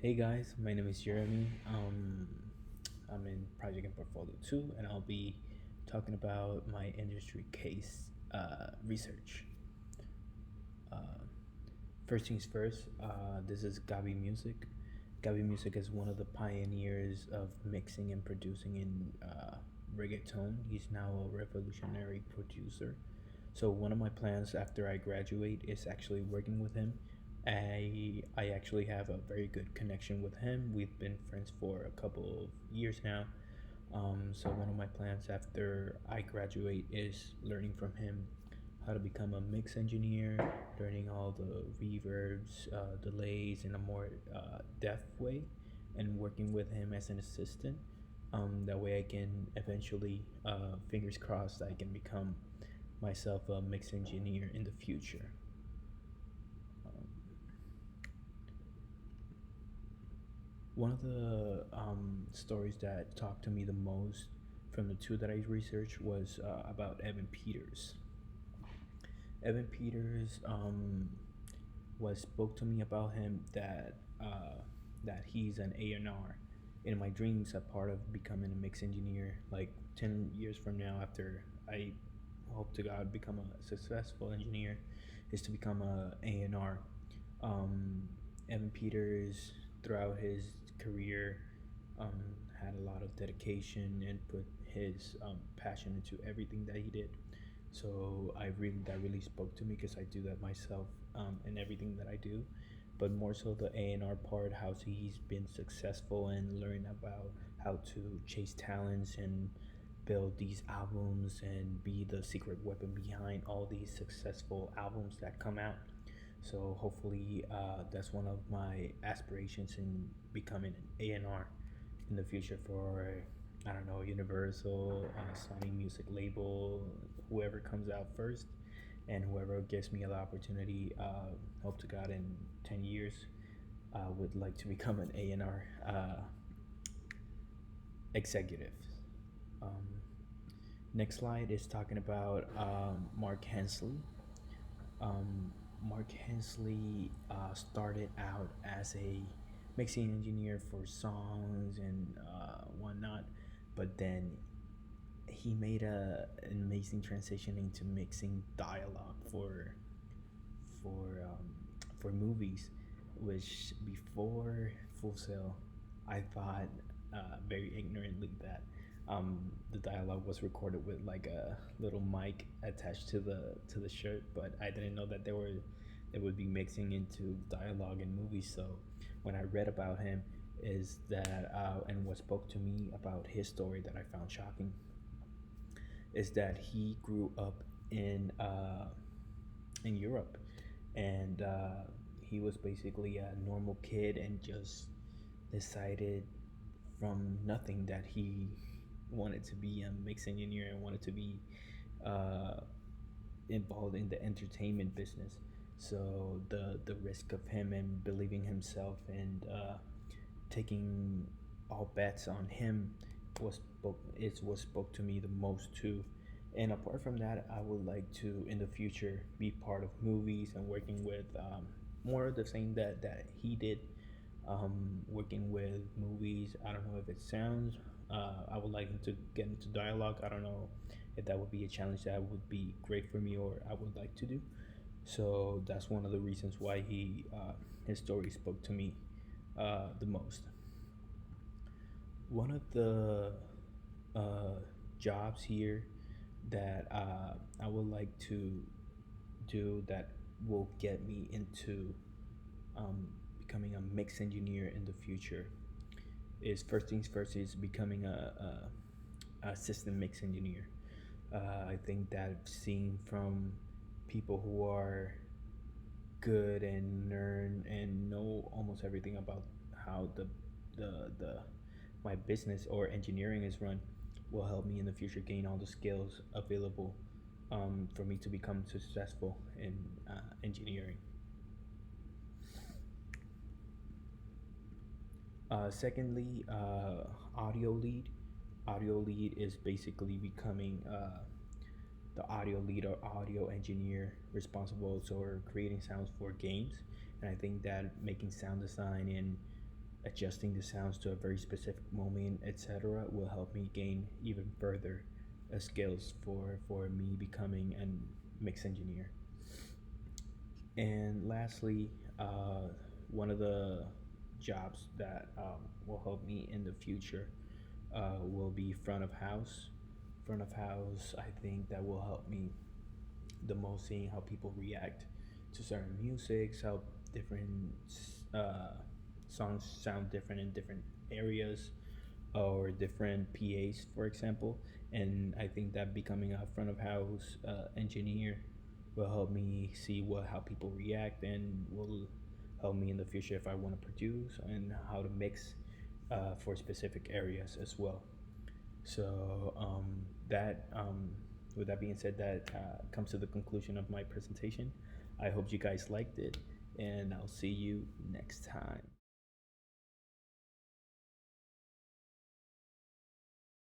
Hey guys, my name is Jeremy. I'm in Project and Portfolio 2, and I'll be talking about my industry case research. First things first, this is Gabi Music. Gabi Music is one of the pioneers of mixing and producing in reggaeton. He's now a revolutionary producer. So one of my plans after I graduate is actually working with him. I actually have a very good connection with him. We've been friends for a couple of years now. So one of my plans after I graduate is learning from him how to become a mix engineer, learning all the reverbs, delays in a more depth way, and working with him as an assistant. That way, I can eventually, fingers crossed, I can become myself a mix engineer in the future. Um, One of the stories that talked to me the most from the two that I researched was about Evan Peters. Evan Peters was spoke to me about him that he's an A&R. In my dreams, a part of becoming a mix engineer, like 10 years from now, after I hope to God become a successful engineer, is to become a A&R. Um, Evan Peters, throughout his career, um, had a lot of dedication and put his passion into everything that he did. So that really spoke to me because I do that myself in everything that I do, but more so the A&R part, how he's been successful and learn about how to chase talents and build these albums and be the secret weapon behind all these successful albums that come out. So hopefully, that's one of my aspirations in becoming an A&R in the future for, I don't know, Universal, Sony Music label, whoever comes out first, and whoever gives me the opportunity. Hope to God in 10 years, would like to become an A&R executive. Um, Next slide is talking about Mark Hensley. Um, Mark Hensley started out as a mixing engineer for songs and whatnot, but then he made an amazing transition into mixing dialogue for um, for movies, which before Full Sail, I thought very ignorantly that the dialogue was recorded with like a little mic attached to the shirt, but I didn't know that they would be mixing into dialogue in movies. So when I read about him, is that and what spoke to me about his story that I found shocking is that he grew up in Europe, and he was basically a normal kid and just decided from nothing that he wanted to be a mix engineer and wanted to be uh, involved in the entertainment business. So the risk of him and believing himself and taking all bets on him is what spoke to me the most too. And apart from that, I would like to in the future be part of movies and working with more of the same that he did. Working with movies, I don't know if it sounds. I would like him to get into dialogue. I don't know if that would be a challenge that would be great for me or I would like to do. So that's one of the reasons why his story spoke to me the most. One of the uh, jobs here that I would like to do that will get me into um, becoming a mix engineer in the future is first things first is becoming a system mix engineer. I think that I've seen from people who are good and learn and know almost everything about how the my business or engineering is run will help me in the future gain all the skills available for me to become successful in engineering. Secondly, audio lead. Audio lead is basically becoming the audio lead or audio engineer responsible for creating sounds for games. And I think that making sound design and adjusting the sounds to a very specific moment, etc., will help me gain even further skills for me becoming a mix engineer. And lastly, one of the jobs that will help me in the future will be front of house. Front of house, I think that will help me the most, seeing how people react to certain musics, how different uh, songs sound different in different areas or different PAs, for example. And I think that becoming a front of house engineer will help me see what how people react, and will help me in the future if I want to produce and how to mix for specific areas as well. So that with that being said, that comes to the conclusion of my presentation. I hope you guys liked it, and I'll see you next time.